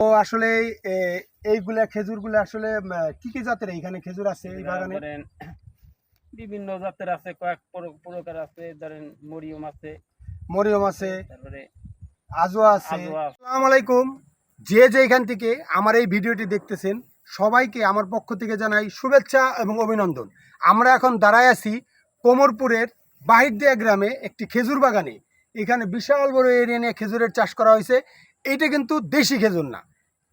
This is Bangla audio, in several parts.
তো আসলে এইগুলা খেজুরগুলো আসলে কি কি জাতের এখানে খেজুর আছে এই বাগানে? বিভিন্ন জাতের আছে, কয়েক প্রকার আছে। ধরেন মরিয়ম আছে, মরিয়ম আছে, তারপরে আজোয়া আছে। আসসালামু আলাইকুম। যে যেখান থেকে আমার এই ভিডিওটি দেখতেছেন সবাইকে আমার পক্ষ থেকে জানাই শুভেচ্ছা এবং অভিনন্দন। আমরা এখন দাঁড়ায় আছি কোমরপুরের বাহিরদিয়া গ্রামে একটি খেজুর বাগানে। এখানে বিশাল বড় এরিয়া নিয়ে খেজুরের চাষ করা হয়েছে। এইটা কিন্তু দেশি খেজুর না,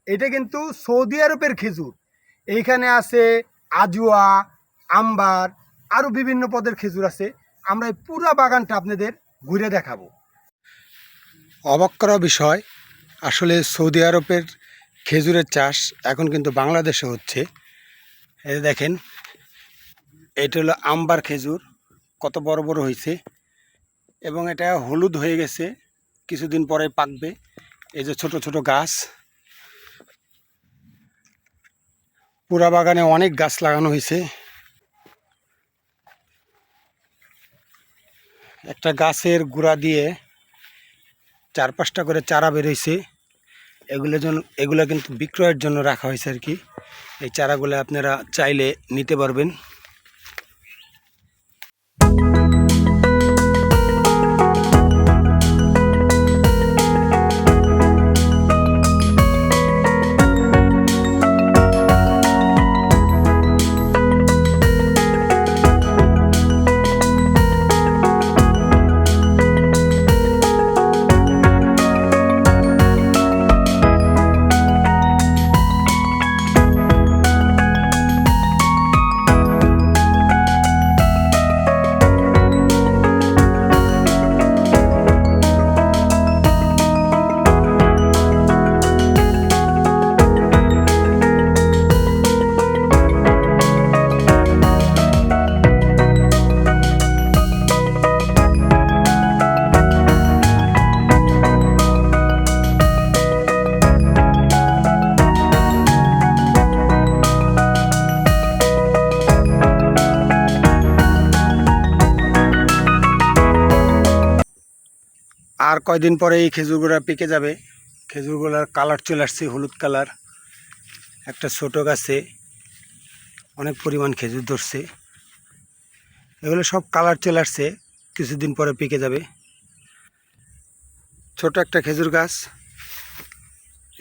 এটা কিন্তু সৌদি আরবের খেজুর। এইখানে আছে আজুয়া, আম্বার, আরও বিভিন্ন পদের খেজুর আছে। আমরা এই পুরো বাগানটা আপনাদের ঘুরে দেখাবো। অবাক করা বিষয়, আসলে সৌদি আরবের খেজুরের চাষ এখন কিন্তু বাংলাদেশে হচ্ছে। এই দেখেন, এটা হলো আম্বার খেজুর, কত বড় বড় হয়েছে এবং এটা হলুদ হয়ে গেছে, কিছুদিন পরে পাকবে। এই যে ছোট ছোট গাছ, পুরা বাগানে অনেক গাছ লাগানো হয়েছে। একটা গাছের গোড়া দিয়ে 4-5টা করে চারা বেরোইছে। এগুলো কিন্তু বিক্রয়ের জন্য রাখা হয়েছে আর কি। এই চারাগুলো আপনারা চাইলে নিতে পারবেন। আর কয়দিন পরে এই খেজুরগুলা পেকে যাবে। খেজুরগুলার কালার চলে আসছে, হলুদ কালার। একটা ছোট গাছে অনেক পরিমাণ খেজুর ধরছে। এগুলো সব কালার চলে আসছে, কিছুদিন পরে পেকে যাবে। ছোট একটা খেজুর গাছ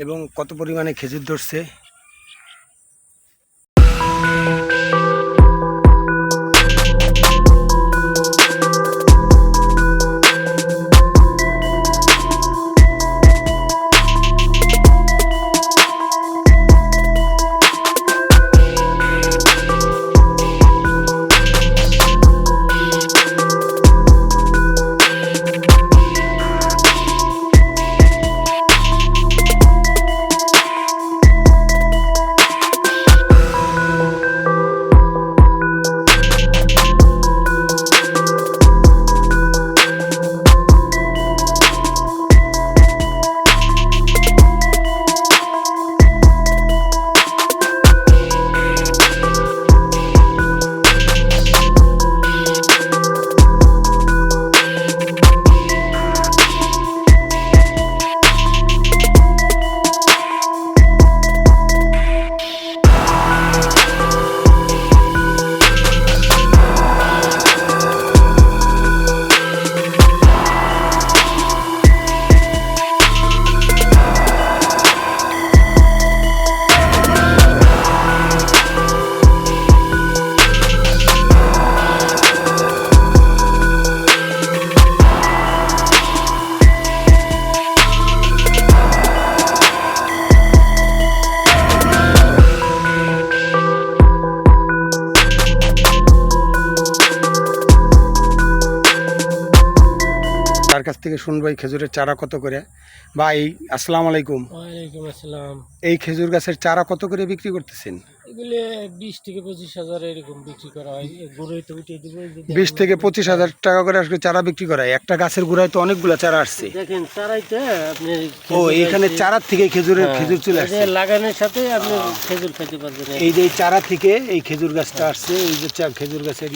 এবং কত পরিমাণে খেজুর ধরছে। তার কাছ থেকে শুনবো এই খেজুরের চারা কত করে। ভাই আসসালামু আলাইকুম। ওয়ালাইকুম আসসালাম। এই খেজুর গাছের চারা কত করে বিক্রি করতেছেন? এগুলো 20 থেকে 25,000 এরকম বিক্রি করা হয়। গুঁড়োয় তো উঠিয়ে দিব। 20 থেকে 25,000 টাকা করে আসলে চারা বিক্রি করা হয়। একটা গাছের গোড়ায় তো অনেকগুলো চারা আসছে। দেখেন চারাইতে আপনি ও এইখানে চারা থেকে খেজুর চলে আসছে। লাগানোর সাথে আপনি খেজুর খেতে পারবেন। এই যে চারা থেকে এই খেজুর গাছটা আসছে, এই যে খেজুর গাছের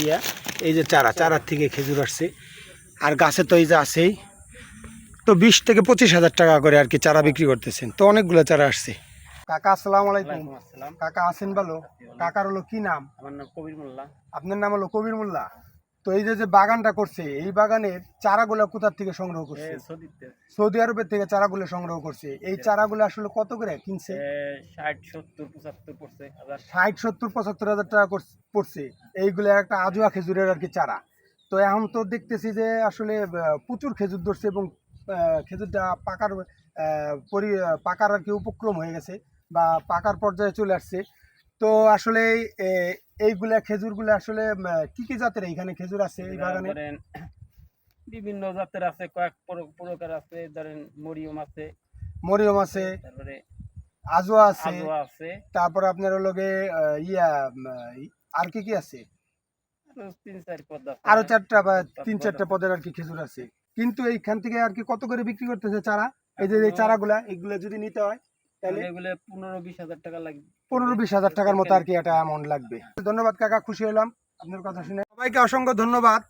এই যে চারা থেকে খেজুর আসছে। আর গাছে তো এই যে আছেই। তো তো 20 থেকে 25 হাজার টাকা করে আর কি চারা বিক্রি করতেছেন, তো অনেকগুলো চারা আসছে। কাকা আসসালামু আলাইকুম। ওয়ালাইকুম আসসালাম। কাকা আছেন ভালো? কাকার হলো কি নাম? আমার নাম কবির মোল্লা। আপনার নাম হলো কবির মোল্লা। তো এই যে যে বাগানটা করছে, এই বাগানের চারাগুলো কোথা থেকে সংগ্রহ করছে? সৌদিতে সৌদি আরবের থেকে চারাগুলো সংগ্রহ করছে। এই চারাগুলো আসলে কত করে কিনছে? 60, 70, 75 পড়ছে হাজার। 60, 70, 75 হাজার টাকা পড়ছে। এইগুলো একটা আজোয়া খেজুরের আর কি চারা। তো এখন তো দেখতেছি যে আসলে প্রচুর খেজুর ধরছে এবং খেজুরটা পাকার আর কি উপক্রম হয়ে গেছে বা পাকার পর্যায়ে চলে আসছে। তো আসলে এইগুলা খেজুরগুলো আসলে কি কি জাতের এইখানে খেজুর আছে এই বাগানে? ধরেন বিভিন্ন জাতের আছে, কয়েক প্রকার আছে, ধরেন মরিয়ম আছে, মরিয়ম আছে, তারপরে আজোয়া আছে, আজোয়া আছে, তারপর আপনার হলো গিয়ে ইয়া আর কি কি আছে? আরো 3-4 পদ আছে। আরো 4টা বা 5 3-4টা পদ পদের আর কি খেজুর আছে। কিন্তু এইখান থেকে আর কি কত করে বিক্রি করতেছে চারা? এই যে এই চারাগুলা এগুলো যদি নিতে হয় তাহলে এগুলো 15-20 হাজার টাকা লাগবে। 15-20 হাজার টাকার মতো আর কি একটা অ্যামাউন্ট লাগবে। ধন্যবাদ কাকা, খুশি হলাম আপনার কথা শুনে। সবাইকে অসংখ্য ধন্যবাদ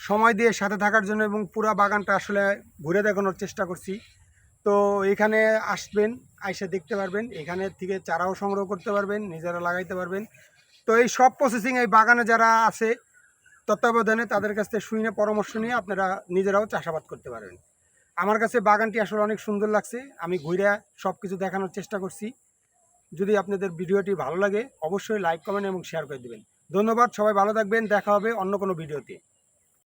সময় দিয়ে সাথে থাকার জন্য এবং পুরো বাগানটা আসলে ঘুরে দেখানোর চেষ্টা করছি। তো এখানে আসবেন, আইসা দেখতে পারবেন, এখানে থেকে চারাও সংগ্রহ করতে পারবেন, নিজেরা লাগাইতে পারবেন। তো এই সব প্রসেসিং এই বাগানে যারা আছে তত্ত্বাবধানে তাদের কাছ থেকে শুনে পরামর্শ নিয়ে আপনারা নিজেরাও চাষাবাদ করতে পারবেন। আমার কাছে বাগানটি আসলে অনেক সুন্দর লাগছে, আমি ঘুরে সব কিছু দেখানোর চেষ্টা করছি। যদি আপনাদের ভিডিওটি ভালো লাগে অবশ্যই লাইক কমেন্ট এবং শেয়ার করে দেবেন। ধন্যবাদ, সবাই ভালো থাকবেন, দেখা হবে অন্য কোনো ভিডিওতে।